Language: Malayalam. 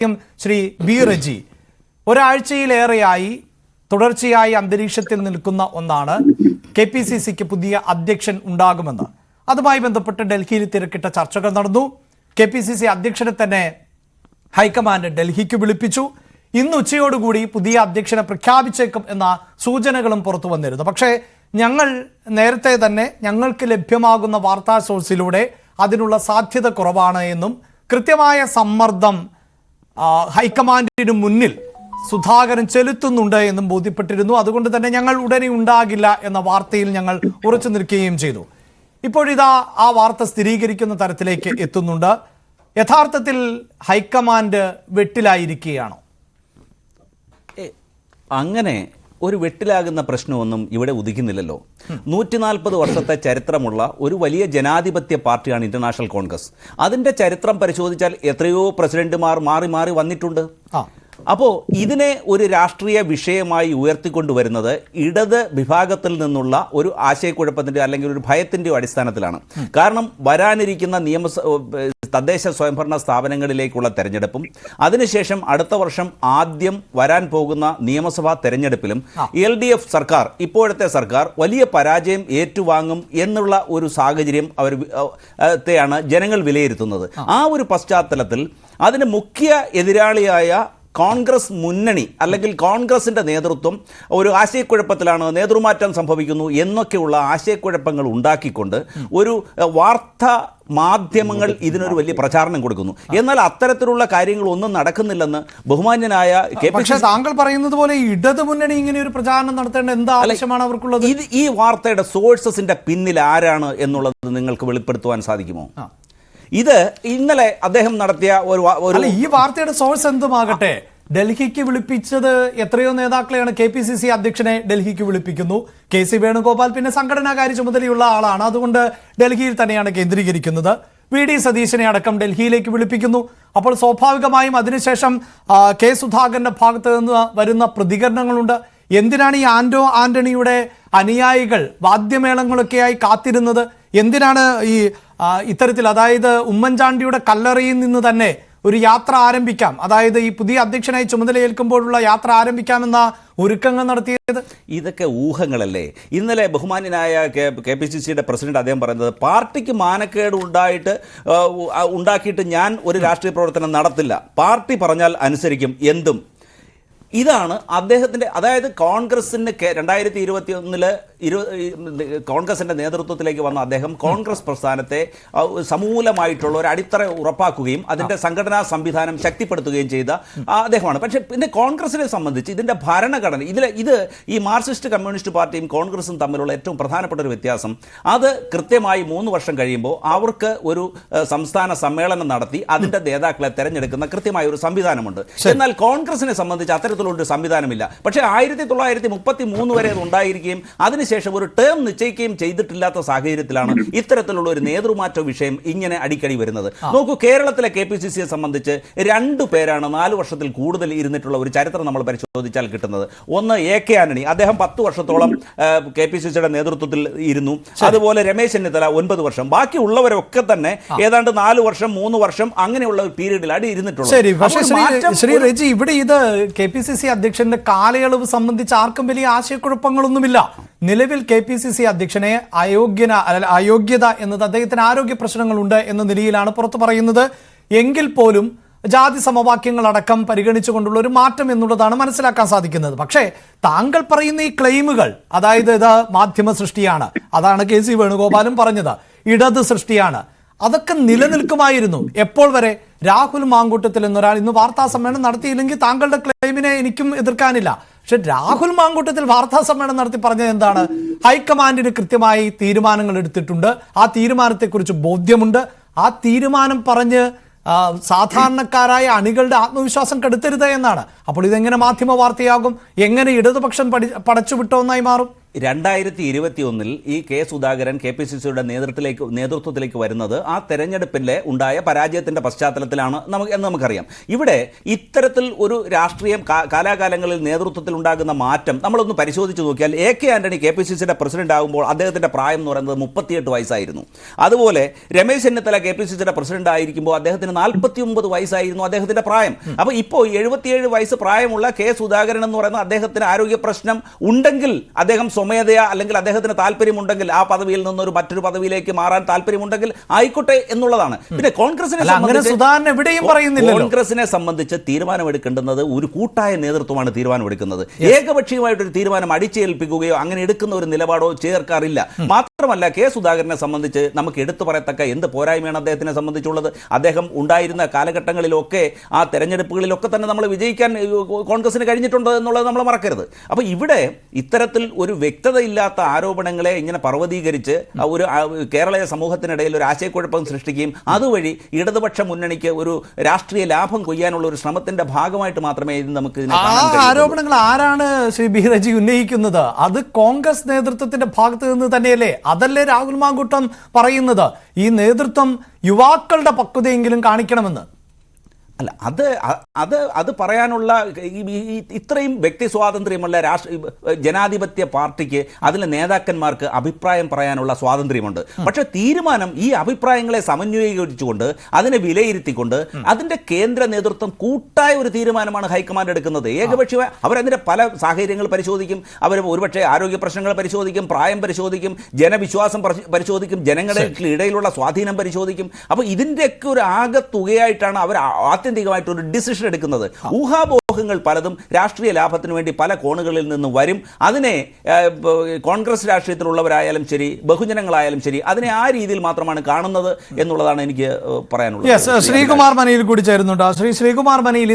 ശ്രീ ബി റജി, ഒരാഴ്ചയിലേറെയായി തുടർച്ചയായി അന്തരീക്ഷത്തിൽ നിൽക്കുന്ന ഒന്നാണ് KPCCക്ക് പുതിയ അധ്യക്ഷൻ ഉണ്ടാകുമെന്ന്. അതുമായി ബന്ധപ്പെട്ട് ഡൽഹിയിൽ തിരക്കിട്ട ചർച്ചകൾ നടന്നു. KPCC അധ്യക്ഷനെ തന്നെ ഹൈക്കമാൻഡ് ഡൽഹിക്ക് വിളിപ്പിച്ചു. ഇന്ന് ഉച്ചയോടുകൂടി പുതിയ അധ്യക്ഷനെ പ്രഖ്യാപിച്ചേക്കും എന്ന സൂചനകളും പുറത്തു വന്നിരുന്നു. പക്ഷേ ഞങ്ങൾ നേരത്തെ തന്നെ ഞങ്ങൾക്ക് ലഭ്യമാകുന്ന വാർത്താ സോഴ്സിലൂടെ അതിനുള്ള സാധ്യത കുറവാണ് എന്നും കൃത്യമായ സമ്മർദ്ദം ഹൈക്കമാൻഡിന് മുന്നിൽ സുധാകരൻ ചെലുത്തുന്നുണ്ട് എന്നും ബോധ്യപ്പെട്ടിരുന്നു. അതുകൊണ്ട് തന്നെ ഞങ്ങൾ ഉടനെ ഉണ്ടാകില്ല എന്ന വാർത്തയിൽ ഞങ്ങൾ ഉറച്ചു നിൽക്കുകയും ചെയ്തു. ഇപ്പോഴിതാ ആ വാർത്ത സ്ഥിരീകരിക്കുന്ന തരത്തിലേക്ക് എത്തുന്നുണ്ട്. യഥാർത്ഥത്തിൽ ഹൈക്കമാൻഡ് വെട്ടിലായിരിക്കുകയാണോ? അങ്ങനെ ഒരു വെട്ടിലാകുന്ന പ്രശ്നമൊന്നും ഇവിടെ ഉദിക്കുന്നില്ലല്ലോ. 140 വർഷത്തെ ചരിത്രമുള്ള ഒരു വലിയ ജനാധിപത്യ പാർട്ടിയാണ് ഇന്റർനാഷണൽ കോൺഗ്രസ്. അതിന്റെ ചരിത്രം പരിശോധിച്ചാൽ എത്രയോ പ്രസിഡന്റുമാർ മാറി മാറി വന്നിട്ടുണ്ട്. അപ്പോൾ ഇതിനെ ഒരു രാഷ്ട്രീയ വിഷയമായി ഉയർത്തിക്കൊണ്ടുവരുന്നത് ഇടത് വിഭാഗത്തിൽ നിന്നുള്ള ഒരു ആശയക്കുഴപ്പത്തിൻ്റെ അല്ലെങ്കിൽ ഒരു ഭയത്തിൻ്റെയോ അടിസ്ഥാനത്തിലാണ്. കാരണം വരാനിരിക്കുന്ന തദ്ദേശ സ്വയംഭരണ സ്ഥാപനങ്ങളിലേക്കുള്ള തെരഞ്ഞെടുപ്പും അതിനുശേഷം അടുത്ത വർഷം ആദ്യം വരാൻ പോകുന്ന നിയമസഭാ തെരഞ്ഞെടുപ്പിലും LDF സർക്കാർ, ഇപ്പോഴത്തെ സർക്കാർ വലിയ പരാജയം ഏറ്റുവാങ്ങും എന്നുള്ള ഒരു സാഹചര്യം ത്തെയാണ് ജനങ്ങൾ വിലയിരുത്തുന്നത്. ആ ഒരു പശ്ചാത്തലത്തിൽ അതിന് മുഖ്യ എതിരാളിയായ കോൺഗ്രസ് മുന്നണി അല്ലെങ്കിൽ കോൺഗ്രസിന്റെ നേതൃത്വം ഒരു ആശയക്കുഴപ്പത്തിലാണ്, നേതൃമാറ്റം സംഭവിക്കുന്നു എന്നൊക്കെയുള്ള ആശയക്കുഴപ്പങ്ങൾ ഉണ്ടാക്കിക്കൊണ്ട് ഒരു വാർത്താ മാധ്യമങ്ങൾ ഇതിനൊരു വലിയ പ്രചാരണം കൊടുക്കുന്നു. എന്നാൽ അത്തരത്തിലുള്ള കാര്യങ്ങൾ ഒന്നും നടക്കുന്നില്ലെന്ന് ബഹുമാന്യനായ പക്ഷേ താങ്കൾ പറയുന്നത് പോലെ ഇടത് മുന്നണി ഇങ്ങനെ ഒരു പ്രചാരണം നടത്തേണ്ട എന്താ ആവശ്യമാണ് അവർക്കുള്ളത്? ഈ വാർത്തയുടെ സോഴ്സസിന്റെ പിന്നിൽ ആരാണ് എന്നുള്ളത് നിങ്ങൾക്ക് വെളിപ്പെടുത്തുവാൻ സാധിക്കുമോ? ഇത് ഇന്നലെ അദ്ദേഹം നടത്തിയ ഈ വാർത്തയുടെ സോഴ്സ് എന്തുമാകട്ടെ, ഡൽഹിക്ക് വിളിപ്പിച്ചത് എത്രയോ നേതാക്കളെയാണ്. KPCC അധ്യക്ഷനെ ഡൽഹിക്ക് വിളിപ്പിക്കുന്നു. KC വേണുഗോപാൽ പിന്നെ സംഘടനാകാര്യ ചുമതലയുള്ള ആളാണ്, അതുകൊണ്ട് ഡൽഹിയിൽ തന്നെയാണ് കേന്ദ്രീകരിക്കുന്നത്. VD സതീശനെ അടക്കം ഡൽഹിയിലേക്ക് വിളിപ്പിക്കുന്നു. അപ്പോൾ സ്വാഭാവികമായും അതിനുശേഷം K സുധാകരന്റെ ഭാഗത്ത് നിന്ന് വരുന്ന പ്രതികരണങ്ങളുണ്ട്. എന്തിനാണ് ഈ ആന്റണിയുടെ അനുയായികൾ വാദ്യമേളങ്ങളൊക്കെയായി കാത്തിരുന്നത്? എന്തിനാണ് ഇത്തരത്തിൽ, അതായത് ഉമ്മൻചാണ്ടിയുടെ കല്ലറയിൽ നിന്ന് തന്നെ ഒരു യാത്ര ആരംഭിക്കാം, അതായത് ഈ പുതിയ അധ്യക്ഷനായി ചുമതലയേൽക്കുമ്പോഴുള്ള യാത്ര ആരംഭിക്കാമെന്ന ഒരുക്കങ്ങൾ നടത്തിയത്? ഇതൊക്കെ ഊഹങ്ങളല്ലേ. ഇന്നലെ ബഹുമാന്യനായ KPCCയുടെ പ്രസിഡന്റ് അദ്ദേഹം പറയുന്നത് പാർട്ടിക്ക് മാനക്കേട് ഉണ്ടാക്കിയിട്ട് ഞാൻ ഒരു രാഷ്ട്രീയ പ്രവർത്തനം നടത്തില്ല, പാർട്ടി പറഞ്ഞാൽ അനുസരിക്കും എന്തും. ഇതാണ് അദ്ദേഹത്തിൻ്റെ, അതായത് കോൺഗ്രസിന് 2021 കോൺഗ്രസിൻ്റെ നേതൃത്വത്തിലേക്ക് വന്ന അദ്ദേഹം കോൺഗ്രസ് പ്രസ്ഥാനത്തെ സമൂലമായിട്ടുള്ള ഒരു അടിത്തറ ഉറപ്പാക്കുകയും അതിൻ്റെ സംഘടനാ സംവിധാനം ശക്തിപ്പെടുത്തുകയും ചെയ്ത അദ്ദേഹമാണ്. പക്ഷേ പിന്നെ കോൺഗ്രസിനെ സംബന്ധിച്ച് ഇതിൻ്റെ ഭരണഘടന, ഇത് ഈ മാർക്സിസ്റ്റ് കമ്മ്യൂണിസ്റ്റ് പാർട്ടിയും കോൺഗ്രസും തമ്മിലുള്ള ഏറ്റവും പ്രധാനപ്പെട്ട ഒരു വ്യത്യാസം, അത് കൃത്യമായി 3 വർഷം കഴിയുമ്പോൾ അവർക്ക് ഒരു സംസ്ഥാന സമ്മേളനം നടത്തി അതിൻ്റെ നേതാക്കളെ തെരഞ്ഞെടുക്കുന്ന കൃത്യമായ ഒരു സംവിധാനമുണ്ട്. എന്നാൽ കോൺഗ്രസിനെ സംബന്ധിച്ച് അത്തരത്തിലുള്ള സംവിധാനമില്ല. പക്ഷേ 1933 വരെ അത് ഉണ്ടായിരിക്കുകയും അതിനുശേഷം ഒരു ടേം നിശ്ചയിക്കുകയും ചെയ്തിട്ടില്ലാത്ത സാഹചര്യത്തിലാണ് ഇത്തരത്തിലുള്ള ഒരു നേതൃമാറ്റ വിഷയം ഇങ്ങനെ അടിക്കടി വരുന്നത്. നോക്കൂ, കേരളത്തിലെ KPCCയെ സംബന്ധിച്ച് 2 പേരാണ് 4 വർഷത്തിൽ കൂടുതൽ ഇരുന്നിട്ടുള്ള ഒരു ചരിത്രം നമ്മൾ പരിശോധിച്ചാൽ കിട്ടുന്നത്. ഒന്ന് AK ആന്റണി, അദ്ദേഹം 10 വർഷത്തോളം KPCCയുടെ നേതൃത്വത്തിൽ ഇരുന്നു. അതുപോലെ രമേശ് ചെന്നിത്തല 9 വർഷം. ബാക്കിയുള്ളവരൊക്കെ തന്നെ ഏതാണ്ട് 4 വർഷം 3 വർഷം അങ്ങനെയുള്ള ഒരു പീരീഡിലാണ് ഇരുന്നിട്ടുള്ളത്. ശ്രീ റജി, ഇവിടെ ഇത് KPCC അധ്യക്ഷന്റെ കാലയളവ് സംബന്ധിച്ച് ആർക്കും വലിയ ആശയക്കുഴപ്പങ്ങളൊന്നുമില്ല. നിലവിൽ KPCC അധ്യക്ഷനെ അയോഗ്യത എന്നത് അദ്ദേഹത്തിന് ആരോഗ്യ പ്രശ്നങ്ങളുണ്ട് എന്ന നിലയിലാണ് പുറത്തു പറയുന്നത്. എങ്കിൽ പോലും ജാതി സമവാക്യങ്ങളടക്കം പരിഗണിച്ചുകൊണ്ടുള്ള ഒരു മാറ്റം എന്നുള്ളതാണ് മനസ്സിലാക്കാൻ സാധിക്കുന്നത്. പക്ഷേ താങ്കൾ പറയുന്ന ഈ ക്ലെയിമുകൾ, അതായത് ഇത് മാധ്യമ സൃഷ്ടിയാണ്, അതാണ് KC വേണുഗോപാലും പറഞ്ഞത്, ഇടത് സൃഷ്ടിയാണ്, അതൊക്കെ നിലനിൽക്കുമായിരുന്നു. എപ്പോൾ വരെ? രാഹുൽ മാങ്കൂട്ടത്തിൽ എന്നൊരാൾ ഇന്ന് വാർത്താ സമ്മേളനം നടത്തിയില്ലെങ്കിൽ താങ്കളുടെ ക്ലെയിമിനെ എനിക്കും എതിർക്കാനില്ല. പക്ഷെ രാഹുൽ മാങ്കൂട്ടത്തിൽ വാർത്താ സമ്മേളനം നടത്തി പറഞ്ഞത് എന്താണ്? ഹൈക്കമാൻഡിന് കൃത്യമായി തീരുമാനങ്ങൾ എടുത്തിട്ടുണ്ട്, ആ തീരുമാനത്തെക്കുറിച്ച് ബോധ്യമുണ്ട്, ആ തീരുമാനം പറഞ്ഞ് സാധാരണക്കാരായ അണികളുടെ ആത്മവിശ്വാസം കെടുത്തരുത് എന്നാണ്. അപ്പോൾ ഇതെങ്ങനെ മാധ്യമ വാർത്തയാകും? എങ്ങനെ ഇടതുപക്ഷം പടച്ചുവിട്ട ഒന്നായി മാറും? 2021 ഈ കെ സുധാകരൻ KPCCയുടെ നേതൃത്വത്തിലേക്ക് വരുന്നത് ആ തെരഞ്ഞെടുപ്പിലെ ഉണ്ടായ പരാജയത്തിന്റെ പശ്ചാത്തലത്തിലാണ് എന്ന് നമുക്കറിയാം. ഇവിടെ ഇത്തരത്തിൽ ഒരു രാഷ്ട്രീയം കാലാകാലങ്ങളിൽ നേതൃത്വത്തിൽ ഉണ്ടാകുന്ന മാറ്റം നമ്മളൊന്ന് പരിശോധിച്ച് നോക്കിയാൽ AK ആന്റണി KPCCയുടെ പ്രസിഡന്റ് ആകുമ്പോൾ അദ്ദേഹത്തിന്റെ പ്രായം എന്ന് പറയുന്നത് 38 വയസ്സായിരുന്നു. അതുപോലെ രമേശ് ചെന്നിത്തല KPCCയുടെ പ്രസിഡന്റ് ആയിരിക്കുമ്പോൾ അദ്ദേഹത്തിന് 49 വയസ്സായിരുന്നു അദ്ദേഹത്തിന്റെ പ്രായം. അപ്പോൾ ഇപ്പോൾ 77 വയസ്സ് പ്രായമുള്ള കെ സുധാകരൻ എന്ന് പറയുന്ന അദ്ദേഹത്തിന് ആരോഗ്യ പ്രശ്നം ഉണ്ടെങ്കിൽ അദ്ദേഹം സ്വമേധയാ അല്ലെങ്കിൽ അദ്ദേഹത്തിന് താല്പര്യമുണ്ടെങ്കിൽ ആ പദവിയിൽ നിന്നൊരു മറ്റൊരു പദവിയിലേക്ക് മാറാൻ താല്പര്യമുണ്ടെങ്കിൽ ആയിക്കോട്ടെ എന്നുള്ളതാണ്. പിന്നെ കോൺഗ്രസിനെ സംബന്ധിച്ച് തീരുമാനമെടുക്കേണ്ടുന്നത് ഒരു കൂട്ടായ നേതൃത്വമാണ് തീരുമാനമെടുക്കുന്നത്. ഏകപക്ഷീയമായിട്ടൊരു തീരുമാനം അടിച്ചേൽപ്പിക്കുകയോ അങ്ങനെ എടുക്കുന്ന ഒരു നിലപാടോ ചേർക്കാറില്ല. മാത്രമല്ല കെ സുധാകരനെ സംബന്ധിച്ച് നമുക്ക് എടുത്തു പറയത്തക്ക എന്ത് പോരായ്മയാണ് അദ്ദേഹത്തിനെ സംബന്ധിച്ചുള്ളത്. അദ്ദേഹം ഉണ്ടായിരുന്ന കാലഘട്ടങ്ങളിലൊക്കെ ആ തെരഞ്ഞെടുപ്പുകളിലൊക്കെ തന്നെ നമ്മൾ വിജയിക്കാൻ കോൺഗ്രസിന് കഴിഞ്ഞിട്ടുണ്ട് എന്നുള്ളത് നമ്മൾ മറക്കരുത്. അപ്പോൾ ഇവിടെ ഇത്തരത്തിൽ ഒരു വ്യക്തതയില്ലാത്ത ആരോപണങ്ങളെ ഇങ്ങനെ പർവ്വതീകരിച്ച് ഒരു കേരളീയ സമൂഹത്തിനിടയിൽ ഒരു ആശയക്കുഴപ്പം സൃഷ്ടിക്കുകയും അതുവഴി ഇടതുപക്ഷ മുന്നണിക്ക് ഒരു രാഷ്ട്രീയ ലാഭം കൊയ്യാനുള്ള ഒരു ശ്രമത്തിന്റെ ഭാഗമായിട്ട് മാത്രമേ ഇത് നമുക്ക് ആരോപണങ്ങൾ ആരാണ് ശ്രീ ബി റജി ഉന്നയിക്കുന്നത്? അത് കോൺഗ്രസ് നേതൃത്വത്തിന്റെ ഭാഗത്ത് നിന്ന് തന്നെയല്ലേ? അതല്ലേ രാഹുൽ മാങ്കൂട്ടം പറയുന്നത് ഈ നേതൃത്വം യുവാക്കളുടെ പക്വതയെങ്കിലും കാണിക്കണമെന്ന്? അല്ല, അത് പറയാനുള്ള ഇത്രയും വ്യക്തി സ്വാതന്ത്ര്യമുള്ള ജനാധിപത്യ പാർട്ടിക്ക് അതിലെ നേതാക്കന്മാർക്ക് അഭിപ്രായം പറയാനുള്ള സ്വാതന്ത്ര്യമുണ്ട്. പക്ഷെ തീരുമാനം ഈ അഭിപ്രായങ്ങളെ സമന്വയീകരിച്ചുകൊണ്ട് അതിനെ വിലയിരുത്തിക്കൊണ്ട് അതിന്റെ കേന്ദ്ര നേതൃത്വം കൂട്ടായ ഒരു തീരുമാനമാണ് ഹൈക്കമാൻഡ് എടുക്കുന്നത്. ഏകപക്ഷീയ അവരതിന്റെ പല സാഹചര്യങ്ങൾ പരിശോധിക്കും, അവർ ഒരുപക്ഷെ ആരോഗ്യ പ്രശ്നങ്ങൾ പരിശോധിക്കും, പ്രായം പരിശോധിക്കും, ജനവിശ്വാസം പരിശോധിക്കും, ജനങ്ങളുടെ ഇടയിലുള്ള സ്വാധീനം പരിശോധിക്കും. അപ്പോൾ ഇതിൻ്റെയൊക്കെ ഒരു ആകെ തുകയായിട്ടാണ് അവർ ആത്യന്തികമായിട്ടൊരു ഡിസിഷൻ എടുക്കുന്നത്. ഊഹാപോഹങ്ങൾ പലതും രാഷ്ട്രീയ ലാഭത്തിന് വേണ്ടി പല കോണുകളിൽ നിന്ന് വരും. അതിനെ കോൺഗ്രസ് രാഷ്ട്രീയത്തിലുള്ളവരായാലും ശരി, ബഹുജനങ്ങളായാലും ശരി, അതിനെ ആ രീതിയിൽ മാത്രമാണ് കാണുന്നത് എന്നുള്ളതാണ് എനിക്ക് പറയാനുള്ളത്. ശ്രീകുമാർ മനയിൽ കൂടി ചേരുന്നുണ്ട്. ശ്രീകുമാർ മനയിൽ